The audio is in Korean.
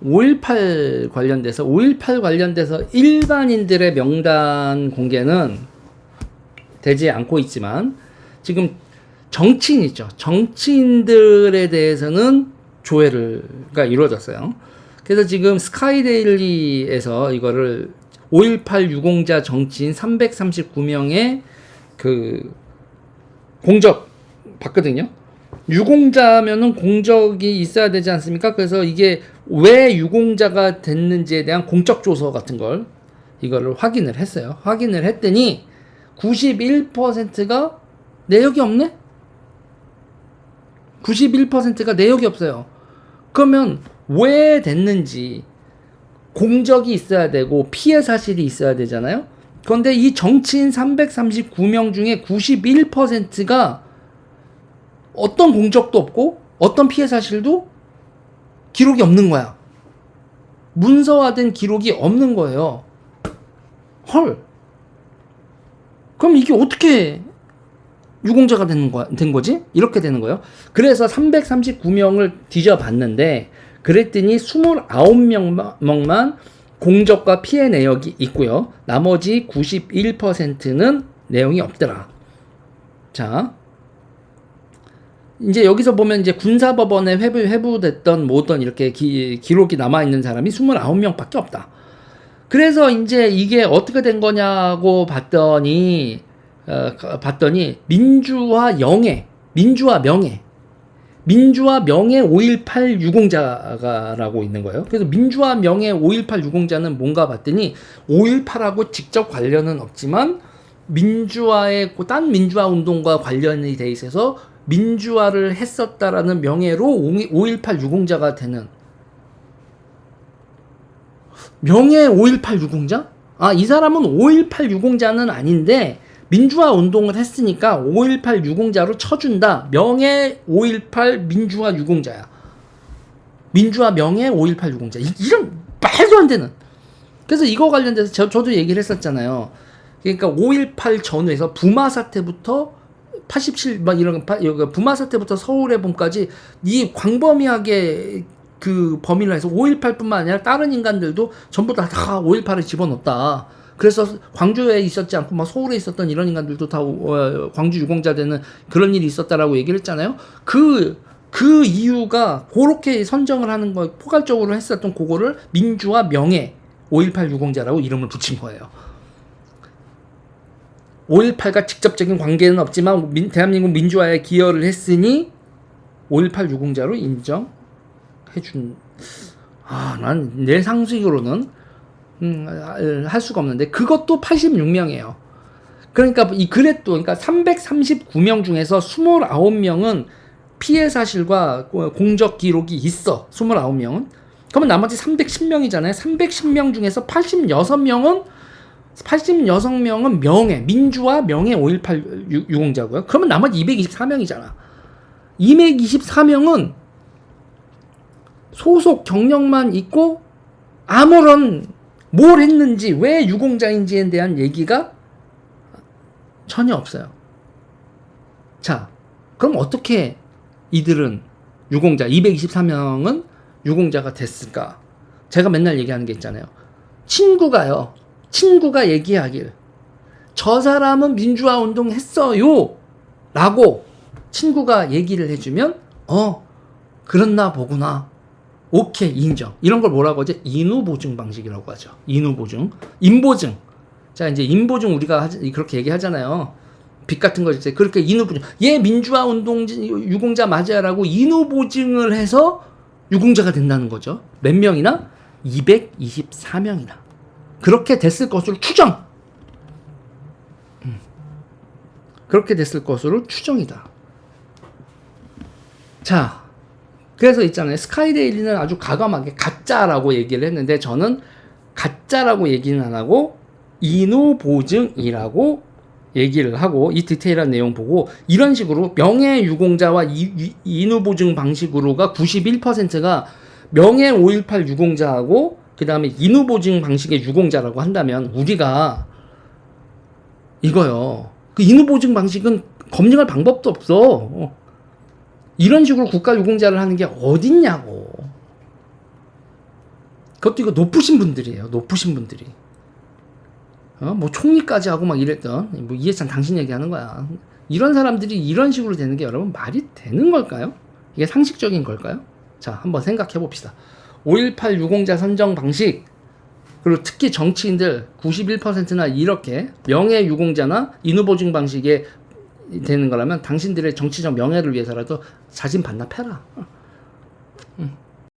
5.18 관련돼서 일반인들의 명단 공개는 되지 않고 있지만 지금 정치인이죠. 정치인들에 대해서는 조회가 이루어졌어요. 그래서 지금 스카이데일리에서 이거를 5.18 유공자 정치인 339명의 그 공적 봤거든요. 유공자면은 공적이 있어야 되지 않습니까? 그래서 이게 왜 유공자가 됐는지에 대한 공적 조서 같은 걸 이거를 확인을 했어요. 확인을 했더니 91%가 내역이 없네? 91%가 내역이 없어요. 그러면 왜 됐는지 공적이 있어야 되고 피해 사실이 있어야 되잖아요. 그런데 이 정치인 339명 중에 91%가 어떤 공적도 없고 어떤 피해 사실도 기록이 없는 거야. 문서화된 기록이 없는 거예요. 헐. 그럼 이게 어떻게 유공자가 된 거지? 이렇게 되는 거예요. 그래서 339명을 뒤져봤는데 그랬더니 29명만 공적과 피해 내역이 있고요. 나머지 91%는 내용이 없더라. 자, 이제 여기서 보면 이제 군사법원에 회부됐던 뭐든 이렇게 기록이 남아있는 사람이 29명밖에 없다. 그래서 이제 이게 어떻게 된 거냐고 봤더니 민주화 명예 5.18 유공자라고 있는 거예요. 그래서 민주화 명예 5.18 유공자는 뭔가 봤더니 5.18하고 직접 관련은 없지만 딴 민주화 운동과 관련이 돼 있어서 민주화를 했었다라는 명예로 5.18 유공자가 되는 명예 5.18 유공자? 이 사람은 5.18 유공자는 아닌데 민주화 운동을 했으니까 5.18 유공자로 쳐준다. 명예 5.18 민주화 유공자야. 민주화 명예 5.18 유공자. 이런 말도 안 되는. 그래서 이거 관련돼서 저도 얘기를 했었잖아요. 그러니까 5.18 전후에서 부마 사태부터 87 부마 사태부터 서울해봄까지 이 광범위하게 그 범위를 해서 5.18뿐만 아니라 다른 인간들도 전부 다 5.18을 집어넣었다. 그래서 광주에 있었지 않고 막 서울에 있었던 이런 인간들도 다 광주 유공자 되는 그런 일이 있었다라고 얘기를 했잖아요. 그 이유가 그렇게 선정을 하는 거 포괄적으로 했었던 그거를 민주화 명예 5.18 유공자라고 이름을 붙인 거예요. 5.18과 직접적인 관계는 없지만 대한민국 민주화에 기여를 했으니 5.18 유공자로 인정해준. 난 내 상식으로는 할 수가 없는데 그것도 86명이에요. 그러니까 그러니까 339명 중에서 29명은 피해 사실과 공적 기록이 있어. 29명은. 그러면 나머지 310명이잖아요. 310명 중에서 86명은 민주화 명예 5.18 유공자고요. 그러면 나머지 224명이잖아. 224명은 소속 경력만 있고 아무런 뭘 했는지 왜 유공자인지에 대한 얘기가 전혀 없어요. 자, 그럼 어떻게 이들은 224명은 유공자가 됐을까? 제가 맨날 얘기하는 게 있잖아요. 친구가 얘기하길 저 사람은 민주화 운동 했어요 라고 친구가 얘기를 해주면 그렇나 보구나, 오케이, 인정. 이런 걸 뭐라고 하죠? 인후보증 방식이라고 하죠. 인후보증. 인보증. 자, 이제 인보증 우리가 그렇게 얘기하잖아요. 빚 같은 거 이제 그렇게 인후보증. 얘 민주화 운동 유공자 맞아라고 인후보증을 해서 유공자가 된다는 거죠. 몇 명이나? 224명이나. 그렇게 됐을 것으로 추정. 그렇게 됐을 것으로 추정이다. 자, 그래서 있잖아요. 스카이데일리는 아주 과감하게 가짜라고 얘기를 했는데 저는 가짜라고 얘기는 안 하고 인후보증이라고 얘기를 하고 이 디테일한 내용 보고 이런 식으로 명예유공자와 인후보증 방식으로가 91%가 명예 5.18 유공자하고 그 다음에 인후보증 방식의 유공자라고 한다면 우리가 이거요. 그 인후보증 방식은 검증할 방법도 없어. 이런 식으로 국가 유공자를 하는 게 어딨냐고. 그것도 이거 높으신 분들이에요. 높으신 분들이. 뭐 총리까지 하고 막 이랬던, 뭐 이해찬 당신 얘기하는 거야. 이런 사람들이 이런 식으로 되는 게 여러분 말이 되는 걸까요? 이게 상식적인 걸까요? 자, 한번 생각해 봅시다. 5.18 유공자 선정 방식, 그리고 특히 정치인들 91%나 이렇게 명예 유공자나 인후보증 방식에 되는 거라면 당신들의 정치적 명예를 위해서라도 자진 반납해라.